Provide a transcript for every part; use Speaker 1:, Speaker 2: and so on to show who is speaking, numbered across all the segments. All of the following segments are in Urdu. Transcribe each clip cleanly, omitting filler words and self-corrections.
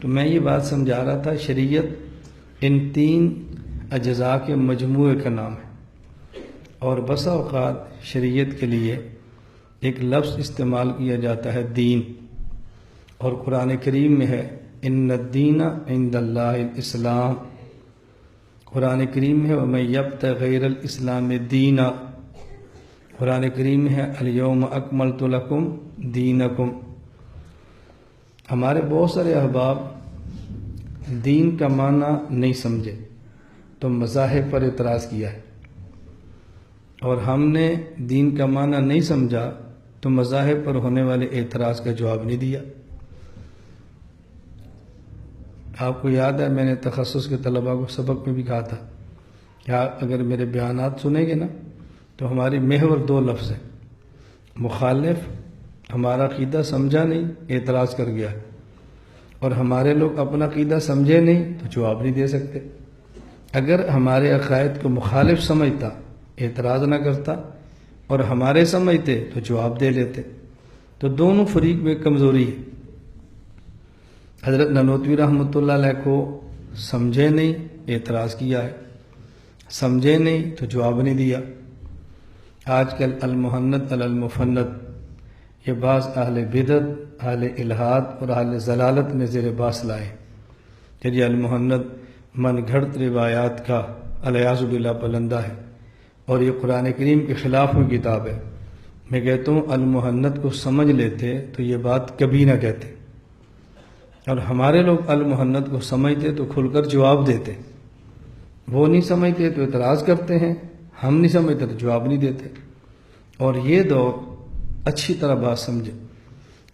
Speaker 1: تو میں یہ بات سمجھا رہا تھا، شریعت ان 3 اجزاء کے مجموعے کا نام ہے، اور بسا اوقات شریعت کے لیے ایک لفظ استعمال کیا جاتا ہے دین، اور قرآن کریم میں ہے ان الدین عند اللہ الاسلام، قرآن کریم میں ہے وَمَن يَبْتَغِ غَيْرَ الْإِسْلَامِ دِينًا، قرآن کریم میں ہے الْيَوْمَ أَكْمَلْتُ لَكُمْ دِينَكُمْ۔ ہمارے بہت سارے احباب دین کا معنی نہیں سمجھے تو مذاہب پر اعتراض کیا ہے، اور ہم نے دین کا معنی نہیں سمجھا تو مذاہب پر ہونے والے اعتراض کا جواب نہیں دیا۔ آپ کو یاد ہے میں نے تخصص کے طلباء کو سبق میں بھی کہا تھا کہ اگر میرے بیانات سنیں گے نا تو ہماری محور 2 لفظ ہیں، مخالف ہمارا عقیدہ سمجھا نہیں اعتراض کر گیا، اور ہمارے لوگ اپنا عقیدہ سمجھے نہیں تو جواب نہیں دے سکتے۔ اگر ہمارے عقائد کو مخالف سمجھتا اعتراض نہ کرتا، اور ہمارے سمجھتے تو جواب دے لیتے، تو دونوں فریق میں کمزوری ہے۔ حضرت نانوتوی رحمۃ اللہ علیہ کو سمجھے نہیں اعتراض کیا ہے، سمجھے نہیں تو جواب نہیں دیا۔ آج کل المحنت علی المفند یہ بعض اہل بدعت، اہل الحاد اور اہل ضلالت میں زیر باس لائے کہ یہ المحنت من گھڑت روایات کا الیاذ باللہ بلندہ ہے، اور یہ قرآن کریم کے خلاف میں کتاب ہے۔ میں کہتا ہوں المحنت کو سمجھ لیتے تو یہ بات کبھی نہ کہتے، اور ہمارے لوگ المحنت کو سمجھتے تو کھل کر جواب دیتے، وہ نہیں سمجھتے تو اعتراض کرتے ہیں، ہم نہیں سمجھتے تو جواب نہیں دیتے۔ اور یہ دور اچھی طرح بات سمجھے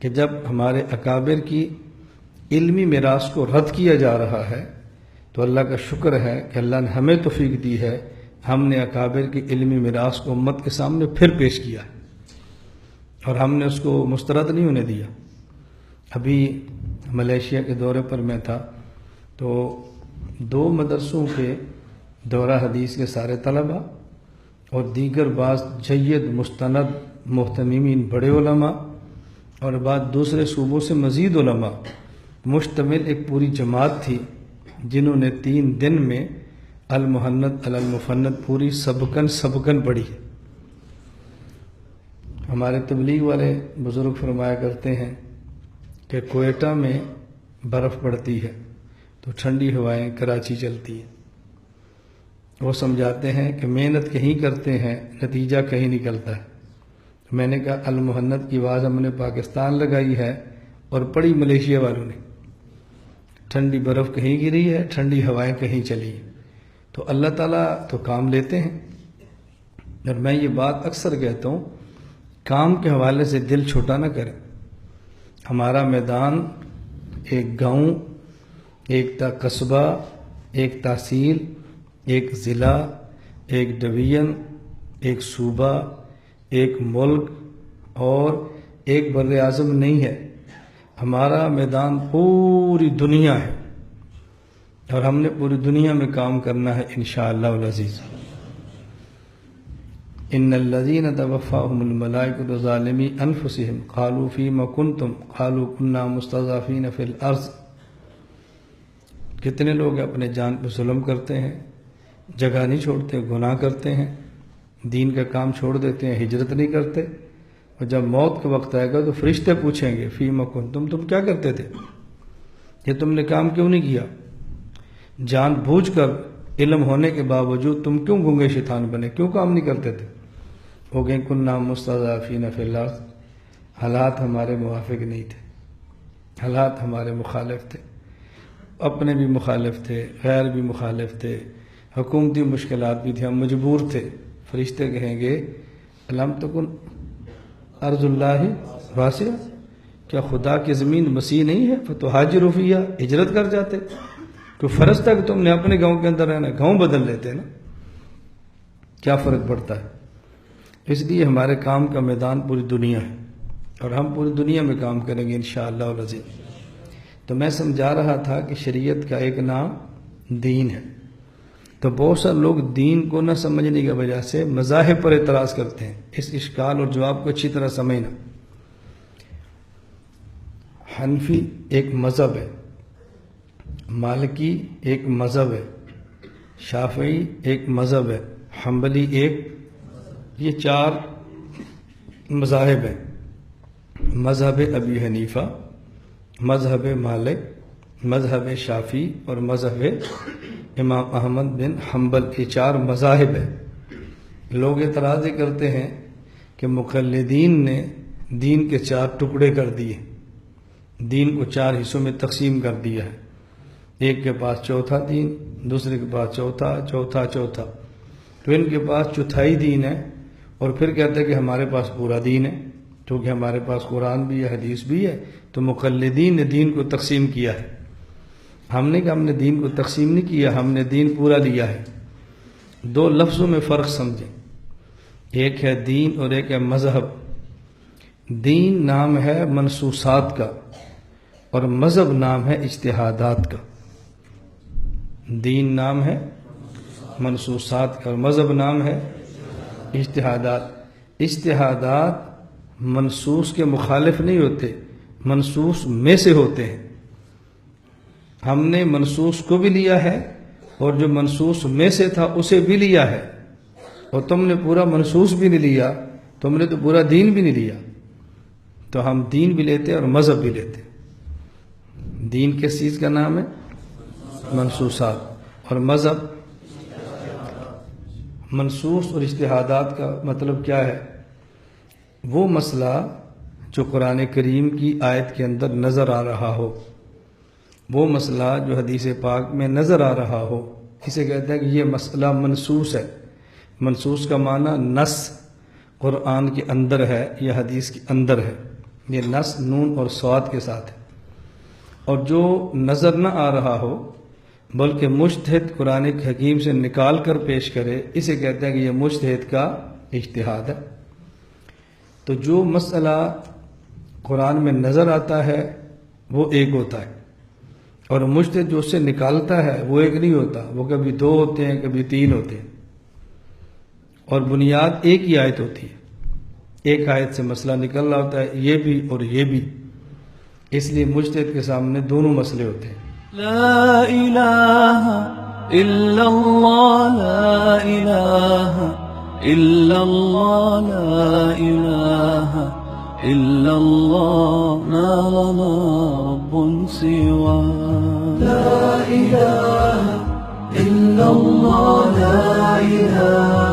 Speaker 1: کہ جب ہمارے اکابر کی علمی میراث کو رد کیا جا رہا ہے تو اللہ کا شکر ہے کہ اللہ نے ہمیں توفیق دی ہے، ہم نے اکابر کی علمی میراث کو امت کے سامنے پھر پیش کیا ہے، اور ہم نے اس کو مسترد نہیں ہونے دیا۔ ابھی ملیشیا کے دورے پر میں تھا تو 2 مدرسوں کے دورہ حدیث کے سارے طلباء اور دیگر بعض جید مستند محتممین بڑے علماء اور بعض دوسرے صوبوں سے مزید علماء مشتمل ایک پوری جماعت تھی جنہوں نے 3 دن میں المحنت علی المفند پوری سبکن پڑھی ہے۔ ہمارے تبلیغ والے بزرگ فرمایا کرتے ہیں کہ کوئٹہ میں برف پڑتی ہے تو ٹھنڈی ہوائیں کراچی چلتی ہیں۔ وہ سمجھاتے ہیں کہ محنت کہیں کرتے ہیں نتیجہ کہیں نکلتا ہے۔ میں نے کہا المحنت کی آواز ہم نے پاکستان لگائی ہے اور پڑھی ملیشیا والوں نے، ٹھنڈی برف کہیں گری ہے، ٹھنڈی ہوائیں کہیں چلی ہیں، تو اللہ تعالیٰ تو کام لیتے ہیں۔ اور میں یہ بات اکثر کہتا ہوں، کام کے حوالے سے دل چھوٹا نہ کریں۔ ہمارا میدان ایک گاؤں، ایک تا قصبہ، ایک تحصیل، ایک ضلع، ایک ڈویژن، ایک صوبہ، ایک ملک اور ایک بر اعظم نہیں ہے۔ ہمارا میدان پوری دنیا ہے، اور ہم نے پوری دنیا میں کام کرنا ہے انشاءاللہ العزیز۔ ان الذین توفاهم الملائکۃ ظالمی انفسهم قالوا فیم کنتم قالوا کنا مستضعفین فی الارض۔ کتنے لوگ اپنے جان پہ ظلم کرتے ہیں، جگہ نہیں چھوڑتے، گناہ کرتے ہیں، دین کا کام چھوڑ دیتے ہیں، ہجرت نہیں کرتے، اور جب موت کا وقت آئے گا تو فرشتے پوچھیں گے فیم کنتم، تم کیا کرتے تھے، یہ تم نے کام کیوں نہیں کیا، جان بوجھ کر علم ہونے کے باوجود تم کیوں گنگے شیطان بنے، کیوں کام نہیں کرتے تھے؟ ہو گئے کننا مستضعفین فی الارض، حالات ہمارے موافق نہیں تھے، حالات ہمارے مخالف تھے، اپنے بھی مخالف تھے، غیر بھی مخالف تھے، حکومتی مشکلات بھی تھے، ہم مجبور تھے۔ فرشتے کہیں گے الم تکن ارض اللہ واسعہ، کیا خدا کی زمین وسیع نہیں ہے؟ فتہاجروا فیہا، ہجرت کر جاتے، کوئی فرض تھا کہ تم نے اپنے گاؤں کے اندر رہنا، گاؤں بدل لیتے نا، کیا فرق پڑتا ہے؟ اس لیے ہمارے کام کا میدان پوری دنیا ہے، اور ہم پوری دنیا میں کام کریں گے انشاءاللہ العزیز۔ تو میں سمجھا رہا تھا کہ شریعت کا ایک نام دین ہے، تو بہت سارے لوگ دین کو نہ سمجھنے کی وجہ سے مذاہب پر اعتراض کرتے ہیں۔ اس اشکال اور جواب کو اچھی طرح سمجھنا۔ حنفی ایک مذہب ہے، مالکی ایک مذہب ہے، شافعی ایک مذہب ہے، حنبلی ایک، یہ 4 مذاہب ہیں، مذہب ابی حنیفہ، مذہب مالک، مذہب شافعی اور مذہب امام احمد بن حنبل، یہ 4 مذاہب ہیں۔ لوگ اعتراض کرتے ہیں کہ مقلدین نے دین کے 4 ٹکڑے کر دیے، دین کو 4 حصوں میں تقسیم کر دیا ہے، ایک کے پاس چوتھا دین، دوسرے کے پاس چوتھا، تو ان کے پاس چوتھائی دین ہے، اور پھر کہتے ہیں کہ ہمارے پاس پورا دین ہے، کیونکہ ہمارے پاس قرآن بھی ہے، حدیث بھی ہے، تو مقلدین نے دین کو تقسیم کیا ہے۔ ہم نے کہا ہم نے دین کو تقسیم نہیں کیا، ہم نے دین پورا لیا ہے۔ 2 لفظوں میں فرق سمجھیں، ایک ہے دین اور ایک ہے مذہب۔ دین نام ہے منصوصات کا اور مذہب نام ہے اجتہادات کا۔ دین نام ہے منصوصات کا اور مذہب نام ہے اجتہادات۔ اجتہادات منصوص کے مخالف نہیں ہوتے، منصوص میں سے ہوتے ہیں۔ ہم نے منصوص کو بھی لیا ہے اور جو منصوص میں سے تھا اسے بھی لیا ہے، اور تم نے پورا منصوص بھی نہیں لیا، تم نے تو پورا دین بھی نہیں لیا۔ تو ہم دین بھی لیتے اور مذہب بھی لیتے۔ دین کس چیز کا نام ہے؟ منصوصات، اور مذہب منصوص اور اجتہادات کا مطلب کیا ہے؟ وہ مسئلہ جو قرآن کریم کی آیت کے اندر نظر آ رہا ہو، وہ مسئلہ جو حدیث پاک میں نظر آ رہا ہو، اسے کہتے ہیں کہ یہ مسئلہ منصوص ہے۔ منصوص کا معنی نص قرآن کے اندر ہے یا حدیث کے اندر ہے، یہ نص نون اور صاد کے ساتھ ہے۔ اور جو نظر نہ آ رہا ہو بلکہ مجتہد قرآن حکیم سے نکال کر پیش کرے، اسے کہتے ہیں کہ یہ مجتہد کا اجتہاد ہے۔ تو جو مسئلہ قرآن میں نظر آتا ہے وہ ایک ہوتا ہے، اور مجتہد جو اس سے نکالتا ہے وہ ایک نہیں ہوتا، وہ کبھی 2 ہوتے ہیں، کبھی 3 ہوتے ہیں، اور بنیاد ایک ہی آیت ہوتی ہے۔ ایک آیت سے مسئلہ نکل رہا ہوتا ہے، یہ بھی اور یہ بھی، اس لیے مجتہد کے سامنے دونوں مسئلے ہوتے ہیں۔
Speaker 2: لا الہ الا اللہ، لا الہ الا اللہ، لا الہ الا اللہ، ما لنا رب سوا۔ لا الہ الا اللہ، لا الہ